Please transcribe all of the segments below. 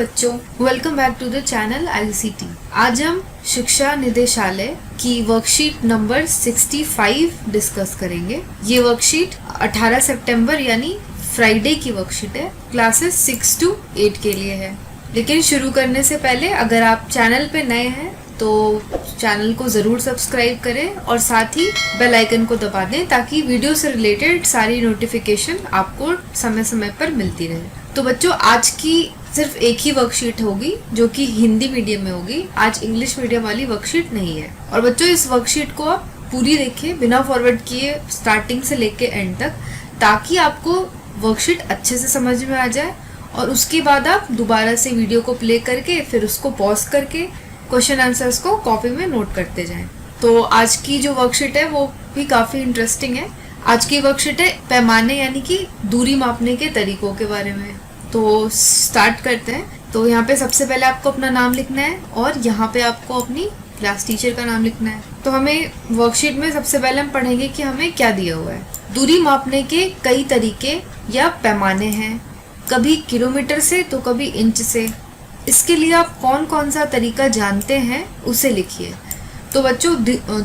बच्चों, welcome back to the channel ICT। आज हम शिक्षा निदेशालय की वर्कशीट नंबर 65 डिस्कस करेंगे। ये वर्कशीट 18 सितंबर यानी फ्राइडे की वर्कशीट है। क्लासेस 6 to 8 के लिए है। लेकिन शुरू करने से पहले अगर आप चैनल पे नए हैं तो चैनल को ज़रूर सब्सक्राइब करें और साथ ही बेल आइकन को दबा दें ताकि वीडियो से रिलेटेड सारी नोटिफिकेशन आपको समय समय पर मिलती रहे। तो बच्चों, आज की सिर्फ एक ही वर्कशीट होगी जो कि हिंदी मीडियम में होगी। आज इंग्लिश मीडियम वाली वर्कशीट नहीं है। और बच्चों, इस वर्कशीट को आप पूरी देखिए बिना फॉरवर्ड किए स्टार्टिंग से लेके एंड तक, ताकि आपको वर्कशीट अच्छे से समझ में आ जाए और उसके बाद आप दोबारा से वीडियो को प्ले करके फिर उसको पॉज करके क्वेश्चन आंसर्स को कॉपी में नोट करते जाएं। तो आज की जो वर्कशीट है वो भी काफ़ी इंटरेस्टिंग है। आज की वर्कशीट है पैमाने यानी कि दूरी मापने के तरीकों के बारे में। तो स्टार्ट करते हैं। तो यहाँ पे सबसे पहले आपको अपना नाम लिखना है और यहाँ पे आपको अपनी क्लास टीचर का नाम लिखना है। तो हमें वर्कशीट में सबसे पहले हम पढ़ेंगे कि हमें क्या दिया हुआ है। दूरी मापने के कई तरीके या पैमाने हैं, कभी किलोमीटर से तो कभी इंच से। इसके लिए आप कौन कौन सा तरीका जानते हैं उसे लिखिए। तो बच्चों,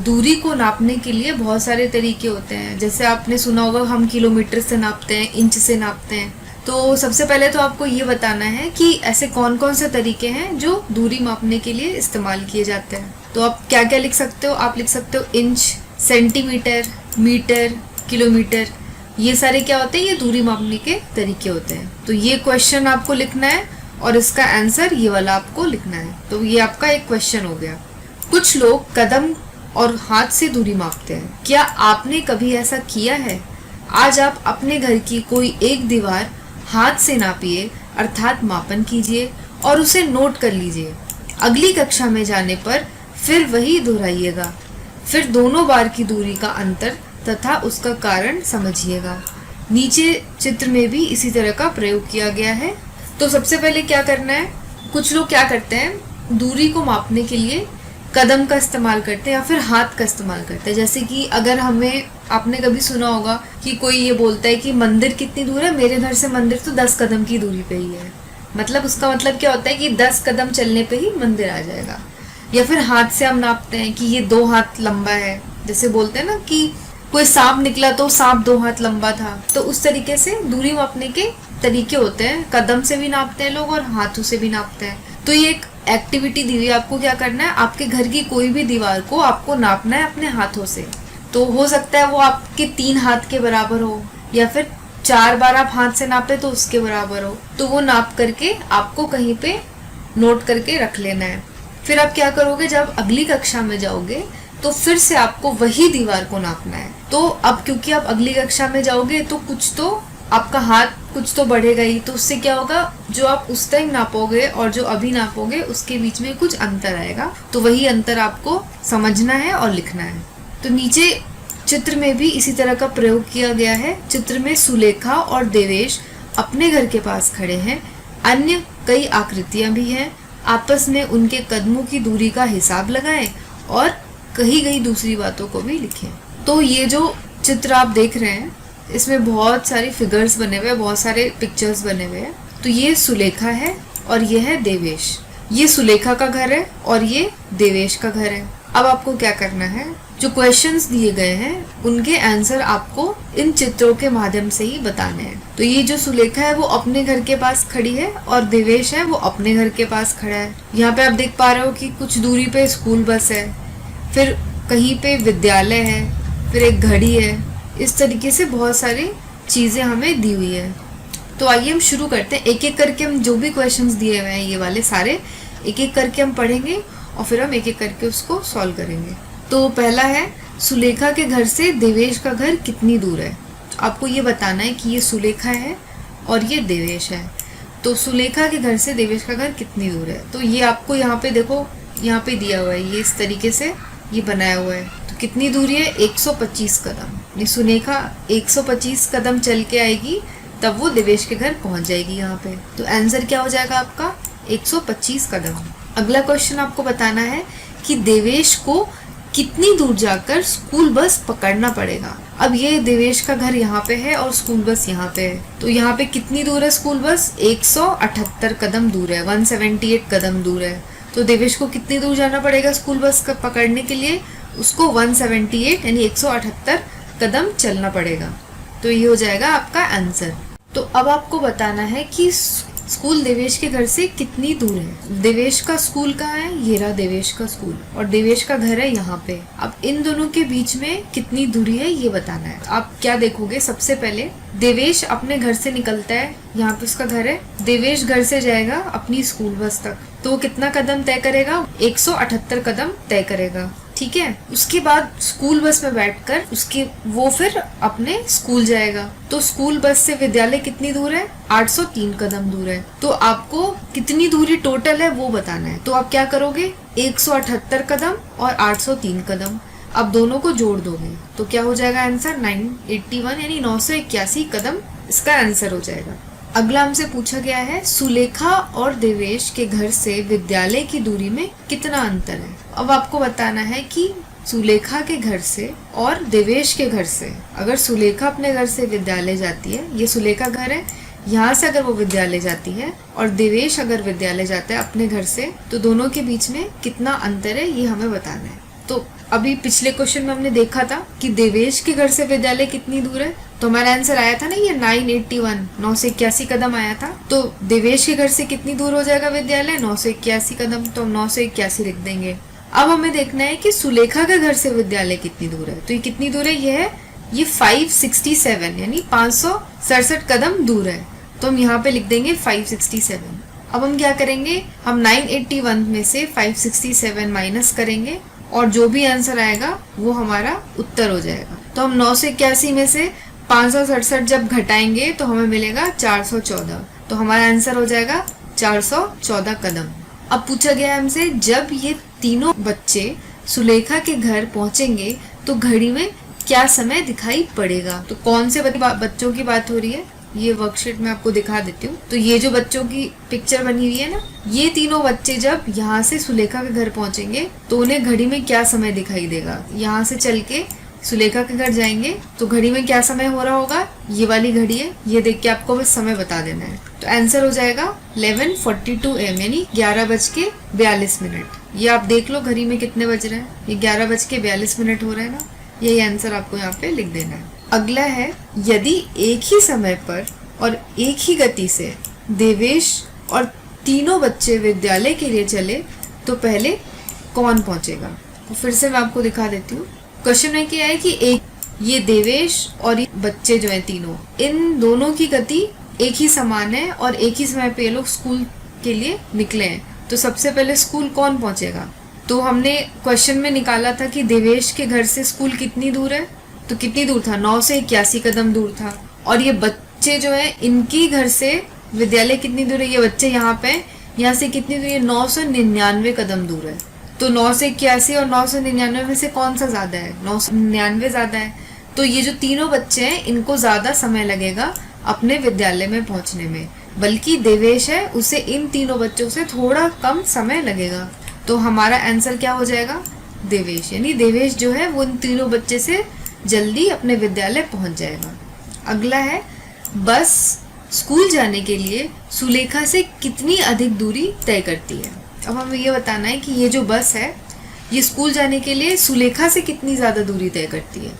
दूरी को नापने के लिए बहुत सारे तरीके होते हैं। जैसे आपने सुना होगा हम किलोमीटर से नापते हैं, इंच से नापते हैं। तो सबसे पहले तो आपको ये बताना है कि ऐसे कौन कौन से तरीके हैं जो दूरी मापने के लिए इस्तेमाल किए जाते हैं। तो आप क्या क्या लिख सकते हो? आप लिख सकते हो इंच, सेंटीमीटर, मीटर, किलोमीटर। ये सारे क्या होते हैं? ये दूरी मापने के तरीके होते हैं। तो ये क्वेश्चन आपको लिखना है और इसका आंसर ये वाला आपको लिखना है। तो ये आपका एक क्वेश्चन हो गया। कुछ लोग कदम और हाथ से दूरी मापते हैं। क्या आपने कभी ऐसा किया है? आज आप अपने घर की कोई एक दीवार हाथ से नापिए, अर्थात मापन कीजिए और उसे नोट कर लीजिए। अगली कक्षा में जाने पर फिर वही दोहराइएगा। फिर दोनों बार की दूरी का अंतर तथा उसका कारण समझिएगा। नीचे चित्र में भी इसी तरह का प्रयोग किया गया है। तो सबसे पहले क्या करना है, कुछ लोग क्या करते हैं, दूरी को मापने के लिए कदम का इस्तेमाल करते हैं या फिर हाथ का इस्तेमाल करते हैं। जैसे कि अगर हमें, आपने कभी सुना होगा कि कोई ये बोलता है कि मंदिर कितनी दूर है, मेरे घर से मंदिर तो 10 कदम की दूरी पे ही है। मतलब उसका मतलब क्या होता है कि 10 कदम चलने पे ही मंदिर आ जाएगा। या फिर हाथ से हम नापते हैं कि ये 2 हाथ लंबा है। जैसे बोलते हैं ना कि कोई सांप निकला तो सांप 2 हाथ लंबा था। तो उस तरीके से दूरी मापने के तरीके होते हैं। कदम से भी नापते हैं लोग और हाथों से भी नापते हैं। तो ये एक एक्टिविटी दी हुई है, आपको क्या करना है, आपके घर की कोई भी दीवार को आपको नापना है अपने हाथों से। तो हो सकता है वो आपके 3 हाथ के बराबर हो या फिर 4 बार आप हाथ से नापे तो उसके बराबर हो। तो वो नाप करके आपको कहीं पे नोट करके रख लेना है। फिर आप क्या करोगे, जब अगली कक्षा में जाओगे तो फिर से आपको वही दीवार को नापना है। तो अब क्योंकि आप अगली कक्षा में जाओगे तो कुछ तो आपका हाथ कुछ तो बढ़ेगा ही। तो उससे क्या होगा, जो आप उस टाइम नापोगे और जो अभी नापोगे उसके बीच में कुछ अंतर आएगा। तो वही अंतर आपको समझना है और लिखना है। तो नीचे चित्र में भी इसी तरह का प्रयोग किया गया है। चित्र में सुलेखा और देवेश अपने घर के पास खड़े हैं। अन्य कई आकृतियां भी हैं। आपस में उनके कदमों की दूरी का हिसाब लगाएं और कही गई दूसरी बातों को भी लिखें। तो ये जो चित्र आप देख रहे हैं इसमें बहुत सारी फिगर्स बने हुए हैं, बहुत सारे पिक्चर्स बने हुए हैं। तो ये सुलेखा है और ये है देवेश। ये सुलेखा का घर है और ये देवेश का घर है। अब आपको क्या करना है, जो क्वेश्चंस दिए गए हैं उनके आंसर आपको इन चित्रों के माध्यम से ही बताने हैं। तो ये जो सुलेखा है वो अपने घर के पास खड़ी है और देवेश है वो अपने घर के पास खड़ा है। यहाँ पे आप देख पा रहे हो कि कुछ दूरी पे स्कूल बस है, फिर कहीं पे विद्यालय है, फिर एक घड़ी है। इस तरीके से बहुत सारी चीज़ें हमें दी हुई है। तो आइए हम शुरू करते हैं। एक एक करके हम जो भी क्वेश्चंस दिए हुए हैं ये वाले सारे एक एक करके हम पढ़ेंगे और फिर हम एक एक करके उसको सॉल्व करेंगे। तो पहला है, सुलेखा के घर से देवेश का घर कितनी दूर है। तो आपको ये बताना है कि ये सुलेखा है और ये देवेश है। तो सुलेखा के घर से देवेश का घर कितनी दूर है। तो ये आपको यहाँ पे देखो, यहाँ पे दिया हुआ है, ये इस तरीके से ये बनाया हुआ है। तो कितनी दूरी है, 125 कदम। ये सुलेखा 125 कदम चल के आएगी तब वो देवेश के घर पहुंच जाएगी यहाँ पे। तो आंसर क्या हो जाएगा आपका, 125 कदम। अगला क्वेश्चन आपको बताना है कि देवेश को कितनी दूर जाकर स्कूल बस पकड़ना पड़ेगा। अब ये देवेश का घर यहाँ पे है और स्कूल बस यहाँ पे है, तो यहाँ पे कितनी दूर है स्कूल बस? 178 कदम दूर है, 178 कदम दूर है। तो देवेश को कितनी दूर जाना पड़ेगा स्कूल बस का पकड़ने के लिए? उसको 178 यानी 178 कदम चलना पड़ेगा। तो ये हो जाएगा आपका आंसर। तो अब आपको बताना है कि स्कूल देवेश के घर से कितनी दूर है। देवेश का स्कूल कहाँ है? ये रहा देवेश का स्कूल, और देवेश का घर है यहाँ पे। अब इन दोनों के बीच में कितनी दूरी है ये बताना है। आप क्या देखोगे, सबसे पहले देवेश अपने घर से निकलता है, यहाँ पे उसका घर है। देवेश घर से जाएगा अपनी स्कूल बस तक, तो कितना कदम तय करेगा? 178 कदम तय करेगा, ठीक है। उसके बाद स्कूल बस में बैठकर वो फिर अपने स्कूल जाएगा। तो स्कूल बस से विद्यालय कितनी दूर है? 803 कदम दूर है। तो आपको कितनी दूरी टोटल है वो बताना है। तो आप क्या करोगे? 178 कदम और 803 कदम, अब दोनों को जोड़ दोगे तो क्या हो जाएगा आंसर? 981 यानी 981 कदम इसका आंसर हो जाएगा। अगला हमसे पूछा गया है सुलेखा और देवेश के घर से विद्यालय की दूरी में कितना अंतर है। अब आपको बताना है कि सुलेखा के घर से और देवेश के घर से, अगर सुलेखा अपने घर से विद्यालय जाती है, ये सुलेखा घर है, यहाँ से अगर वो विद्यालय जाती है और देवेश अगर विद्यालय जाता है अपने घर से, तो दोनों के बीच में कितना अंतर है ये हमें बताना है। तो अभी पिछले क्वेश्चन में हमने देखा था कि देवेश के घर से विद्यालय कितनी दूर है, तो हमारा आंसर आया था ना ये 981, 981 कदम आया था। तो देवेश के घर से कितनी दूर हो जाएगा विद्यालय? 981 कदम, तो हम 981 लिख देंगे। अब हमें देखना है कि सुलेखा के घर से विद्यालय कितनी दूर है। तो ये कितनी दूर है? ये 567 यानी 567 कदम दूर है, तो हम यहाँ पे लिख देंगे 567। अब हम क्या करेंगे, हम 981 में से 567 माइनस करेंगे और जो भी आंसर आएगा वो हमारा उत्तर हो जाएगा। तो हम 981 में से 567 जब घटाएंगे तो हमें मिलेगा 414, तो हमारा आंसर हो जाएगा 414 कदम। अब पूछा गया है हमसे जब ये तीनों बच्चे सुलेखा के घर पहुंचेंगे तो घड़ी में क्या समय दिखाई पड़ेगा। तो कौन से बच्चों की बात हो रही है, ये वर्कशीट में आपको दिखा देती हूँ। तो ये जो बच्चों की पिक्चर बनी हुई है ना, ये तीनों बच्चे जब यहाँ से सुलेखा के घर पहुंचेंगे तो उन्हें घड़ी में क्या समय दिखाई देगा। यहाँ से चल के सुलेखा के घर जाएंगे तो घड़ी में क्या समय हो रहा होगा, ये वाली घड़ी है, ये देख के आपको बस समय बता देना है। तो आंसर हो जाएगा 11:42 AM यानी 11:42। ये आप देख लो घड़ी में कितने बज रहे हैं, ये 11:42 हो रहे हैं ना, यही आंसर आपको यहाँ पे लिख देना है। अगला है यदि एक ही समय पर और एक ही गति से देवेश और तीनों बच्चे विद्यालय के लिए चले तो पहले कौन पहुंचेगा। तो फिर से मैं आपको दिखा देती हूँ। क्वेश्चन में क्या है कि एक ये देवेश और ये बच्चे जो है तीनों, इन दोनों की गति एक ही समान है और एक ही समय पे ये लोग स्कूल के लिए निकले हैं। तो सबसे पहले स्कूल कौन पहुंचेगा। तो हमने क्वेश्चन में निकाला था कि देवेश के घर से स्कूल कितनी दूर है, तो कितनी दूर था, 981 कदम दूर था। और ये बच्चे जो है इनकी घर से विद्यालय कितनी दूर है, ये बच्चे यहाँ पे, यहाँ से कितनी दूर है, 999 कदम दूर है। तो 981 और 999 में से कौन सा ज्यादा है, 999 ज्यादा है। तो ये जो तीनों बच्चे हैं इनको ज्यादा समय लगेगा अपने विद्यालय में पहुंचने में, बल्कि देवेश है उसे इन तीनों बच्चों से थोड़ा कम समय लगेगा। तो हमारा आंसर क्या हो जाएगा, देवेश, यानी देवेश जो है वो इन तीनों बच्चे से जल्दी अपने विद्यालय पहुंच जाएगा। अगला है बस स्कूल जाने के लिए सुलेखा से कितनी अधिक दूरी तय करती है। अब हमें ये बताना है कि ये जो बस है ये स्कूल जाने के लिए सुलेखा से कितनी ज़्यादा दूरी तय करती है।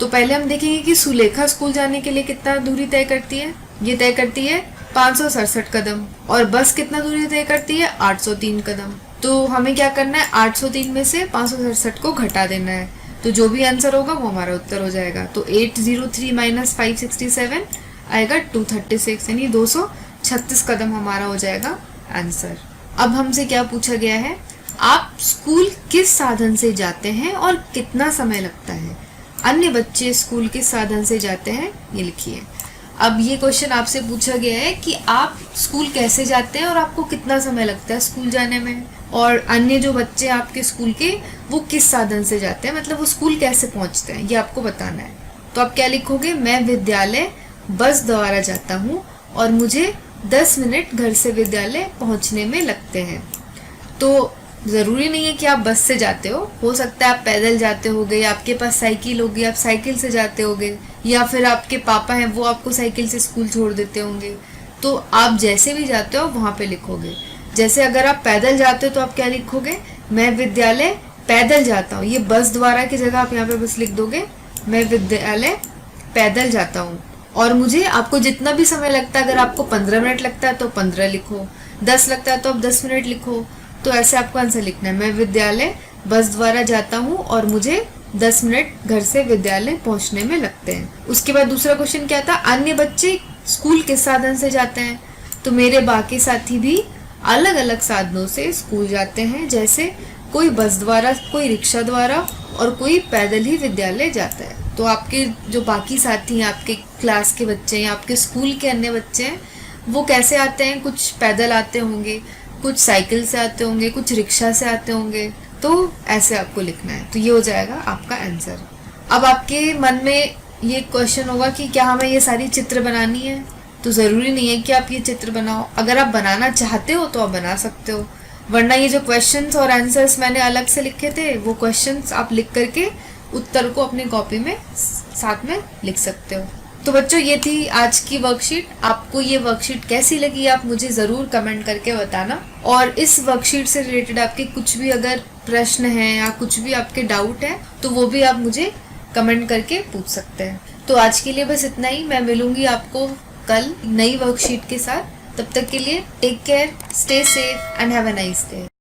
तो पहले हम देखेंगे कि सुलेखा स्कूल जाने के लिए कितना दूरी तय करती है। ये तय करती है 567 कदम और बस कितना दूरी तय करती है, 803 कदम। तो हमें क्या करना है, 803 में से 567 को घटा देना है, तो जो भी आंसर होगा वो हमारा उत्तर हो जाएगा। तो 803 माइनस 567 आएगा 236 यानी 236 कदम हमारा हो जाएगा आंसर। अब हमसे क्या पूछा गया है, आप स्कूल किस साधन से जाते हैं और कितना समय लगता है। अन्य बच्चे स्कूल किस साधन से जाते हैं ये लिखिए। अब ये क्वेश्चन आपसे पूछा गया है कि आप स्कूल कैसे जाते हैं और आपको कितना समय लगता है स्कूल जाने में, और अन्य जो बच्चे आपके स्कूल के वो किस साधन से जाते हैं, मतलब वो स्कूल कैसे पहुंचते हैं, ये आपको बताना है। तो आप क्या लिखोगे, मैं विद्यालय बस द्वारा जाता हूँ और मुझे 10 मिनट घर से विद्यालय पहुँचने में लगते हैं। तो ज़रूरी नहीं है कि आप बस से जाते हो सकता है आप पैदल जाते होगे, या आपके पास साइकिल होगी आप साइकिल से जाते होगे, या फिर आपके पापा हैं वो आपको साइकिल से स्कूल छोड़ देते होंगे। तो आप जैसे भी जाते हो वहाँ पे लिखोगे। जैसे अगर आप पैदल जाते हो तो आप क्या लिखोगे, मैं विद्यालय पैदल जाता हूँ। ये बस द्वारा की जगह आप यहाँ पे बस लिख दोगे मैं विद्यालय पैदल जाता हूँ। और मुझे, आपको जितना भी समय लगता है, अगर आपको 15 मिनट लगता है तो 15 लिखो, 10 लगता है तो आप 10 मिनट लिखो। तो ऐसे आपको आंसर लिखना है, मैं विद्यालय बस द्वारा जाता हूँ और मुझे 10 मिनट घर से विद्यालय पहुँचने में लगते हैं। उसके बाद दूसरा क्वेश्चन क्या था, अन्य बच्चे स्कूल किस साधन से जाते हैं। तो मेरे बाकी साथी भी अलग अलग साधनों से स्कूल जाते हैं, जैसे कोई बस द्वारा, कोई रिक्शा द्वारा और कोई पैदल ही विद्यालय जाता है। तो आपके जो बाकी साथी हैं, आपके क्लास के बच्चे हैं, आपके स्कूल के अन्य बच्चे हैं, वो कैसे आते हैं, कुछ पैदल आते होंगे, कुछ साइकिल से आते होंगे, कुछ रिक्शा से आते होंगे। तो ऐसे आपको लिखना है। तो ये हो जाएगा आपका आंसर। अब आपके मन में ये क्वेश्चन होगा कि क्या हमें ये सारी चित्र बनानी है। तो ज़रूरी नहीं है कि आप ये चित्र बनाओ, अगर आप बनाना चाहते हो तो आप बना सकते हो, वरना ये जो क्वेश्चंस और आंसर्स मैंने अलग से लिखे थे वो क्वेश्चंस आप लिख करके उत्तर को अपनी कॉपी में साथ में लिख सकते हो। तो बच्चों ये थी आज की वर्कशीट। आपको ये वर्कशीट कैसी लगी आप मुझे ज़रूर कमेंट करके बताना। और इस वर्कशीट से रिलेटेड आपके कुछ भी अगर प्रश्न हैं या कुछ भी आपके डाउट है तो वो भी आप मुझे कमेंट करके पूछ सकते हैं। तो आज के लिए बस इतना ही। मैं मिलूंगी आपको कल नई वर्कशीट के साथ। तब तक के लिए take care, stay safe and have a nice day.